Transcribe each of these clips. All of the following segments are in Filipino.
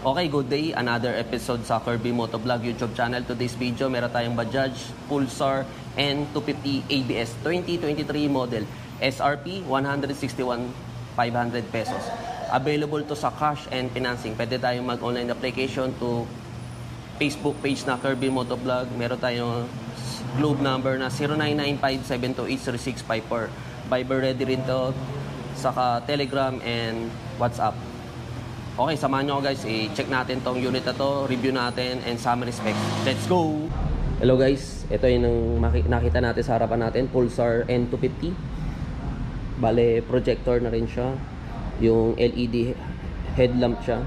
Okay, good day. Another episode sa Kirby Motovlog YouTube channel. Today's video, meron tayong Bajaj Pulsar N250 ABS 2023 model. SRP, 161,500 pesos. Available to sa cash and financing. Pwede tayong mag-online application to Facebook page na Kirby Motovlog. Meron tayong globe number na 0995-728-3654. Viber ready rin to. Saka Telegram and WhatsApp. Okay, samahan nyo guys, i-check natin tong unit na to, review natin, and summary specs. Let's go! Hello guys, ito yung nakita natin sa harapan natin, Pulsar N250. Bale, projector na rin siya. Yung LED headlamp siya.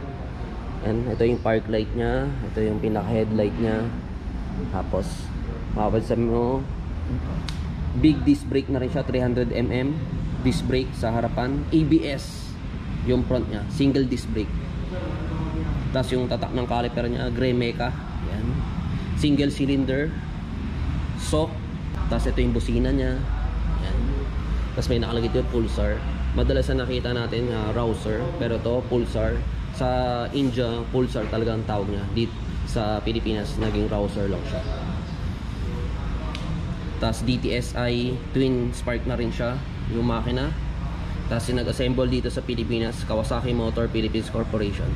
And ito yung park light niya. Ito yung pinaka-headlight niya. Tapos, makapansin mo, big disc brake na rin siya, 300mm. Disc brake sa harapan. ABS yung front niya, single disc brake. Tapos yung tatak ng caliper niya, gray mecha. Yan. Single cylinder. Sock. Tapos ito yung busina niya. Yan. Tapos may nakalagay dito Pulsar. Madalas na nakita natin Rouser, pero to Pulsar. Sa India, Pulsar talaga ang tawag niya. Dito sa Pilipinas, naging Rouser lang siya. Tapos DTSI twin spark na rin siya yung makina. Tapos yung nag-assemble dito sa Pilipinas, Kawasaki Motor Philippines Corporation.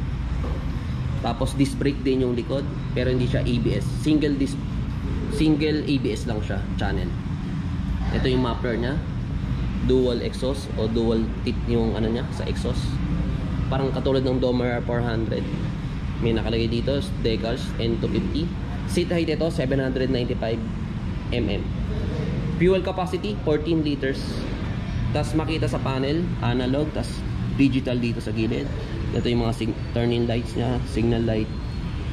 Tapos disc brake din yung likod, pero hindi siya ABS. Single ABS lang siya, channel. Ito yung muffler niya. Dual exhaust o dual tip yung ano niya sa exhaust. Parang katulad ng Domerar 400. May nakalagay dito, decals N250. Seat height ito, 795mm. Fuel capacity, 14 liters. Tapos makita sa panel, analog, tapos digital dito sa gilid. Ito yung mga turning lights niya, signal light,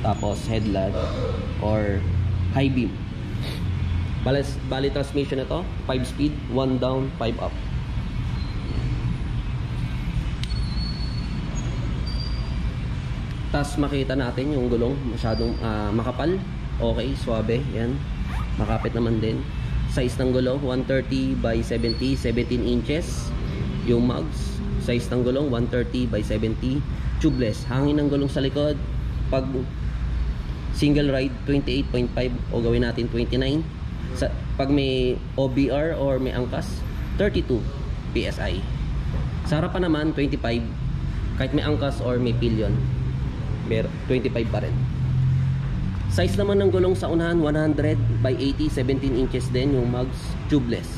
tapos headlight or high beam. Bali transmission na to, 5 speed, 1 down, 5 up. Tapos makita natin yung gulong, masyadong makapal. Okay, suabe, yan. Makapit naman din. Size ng gulong 130 by 70, 17 inches. Yung mugs, size ng gulong 130 by 70, tubeless. Hangin ng gulong sa likod. Pag single ride 28.5 o gawin natin 29. Pag may OBR or may angkas 32 PSI. Sa harapan naman 25. Kahit may angkas or may pillion, 25 pa rin. Size naman ng gulong sa unahan 100 by 80, 17 inches din yung mugs, tubeless.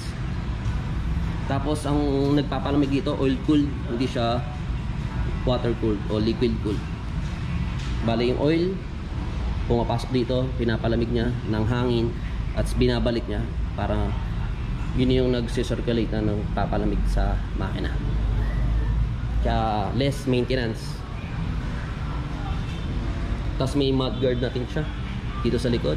Tapos ang nagpapalamig dito oil cooled, hindi siya water cooled o liquid cooled. Bale yung oil pumapasok dito, pinapalamig niya ng hangin at binabalik niya para yun yung nagsi-circulate na ng papalamig sa makina. Kaya less maintenance. Tapos may mudguard natin siya dito sa likod.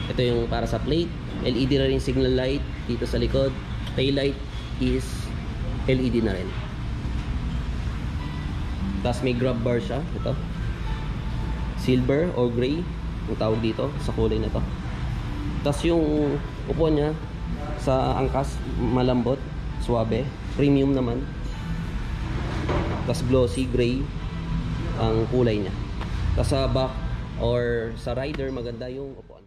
Ito yung para sa plate. LED na rin signal light dito sa likod. Tail light is LED na rin. Tapos may grab bar siya. Ito silver or gray yung tawag dito sa kulay na to. Tapos yung upuan niya sa angkas malambot, suabe, premium naman. Tapos glossy gray ang kulay niya. Tapos sa back or sa rider, maganda yung upuan.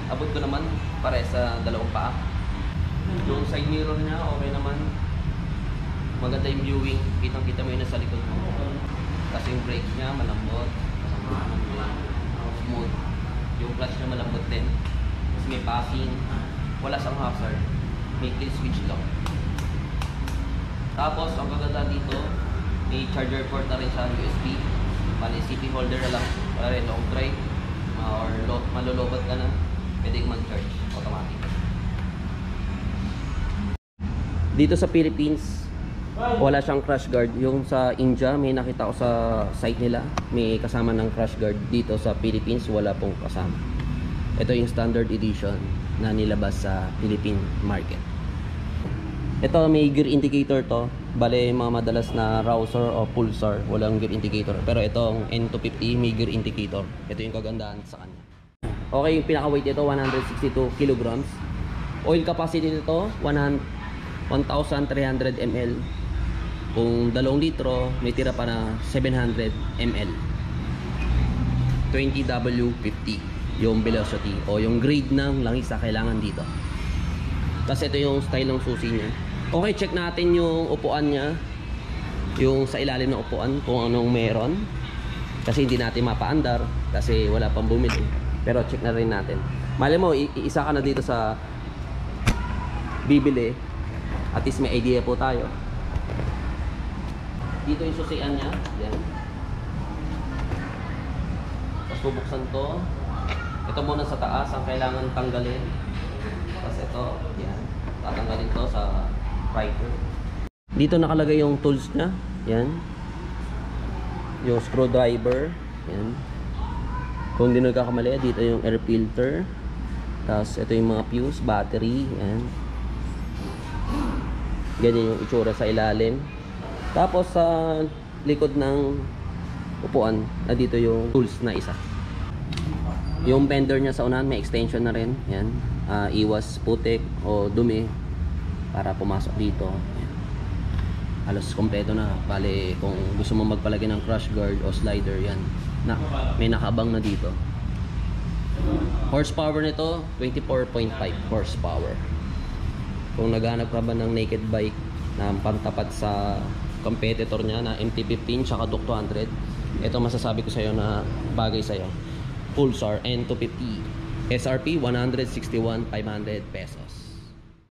abot ko naman pare sa dalawang paa. Yung side mirror niya okay naman, maganda yung viewing, kitang kita mo yun sa likod mo. Kasi yung brakes niya malambot, smooth. Yung clutch niya malambot din, kasi may passing, wala siyang hazard, may kill switch lang. Tapos ang kaganda dito, may charger port na rin siya, USB. Bali CP holder na lang, para rin long drive or malulobot ka na, pwedeng mag-charge automatic. Dito sa Philippines, wala siyang crash guard. Yung sa India, may nakita ko sa site nila, may kasama ng crash guard. Dito sa Philippines, wala pong kasama. Ito yung standard edition na nilabas sa Philippine market. Ito may gear indicator to. Bale mga madalas na Rouser o Pulsar, walang gear indicator. Pero itong N250 may gear indicator. Ito yung kagandahan sa kanya. Okay, yung pinaka-weight nito 162 kilograms. Oil capacity nito 1,300 ml. Kung 2 litro, may tira pa na 700 ml. 20W50 yung velocity o yung grade ng langis na kailangan dito. Tapos ito yung style ng susi niya. Okay, check natin yung upuan niya, yung sa ilalim ng upuan kung anong meron, kasi hindi natin mapaandar kasi wala pang bumili. Pero check na rin natin. Mali mo, isa ka na dito sa bibili, at least may idea po tayo. Dito yung susian niya, yan. Tapos bubuksan to. Ito muna sa taas ang kailangan tanggalin. Tapos ito, yan, tatanggalin to sa fiber. Dito nakalagay yung tools niya, yan. Yung screwdriver, yan. Kung hindi nagkakamali, dito yung air filter. Tapos ito yung mga fuse, battery, yan. Ganyan yung itsura sa ilalim. Tapos sa likod ng upuan, dito yung tools na isa. Yung fender niya sa unahan may extension na rin, yan. Iwas putik o dumi para pumasok dito. Yan. Halos kompleto na. Bale kung gusto mo magpalagay ng crash guard o slider, yan na, may nakabang na dito. Horsepower nito 24.5 horsepower. Kung naghanap ka ba ng naked bike na pantapat sa competitor niya na MT-15 tsaka Duke 200, ito masasabi ko sa iyo na bagay sa iyo. Pulsar N250, SRP 161,500 pesos.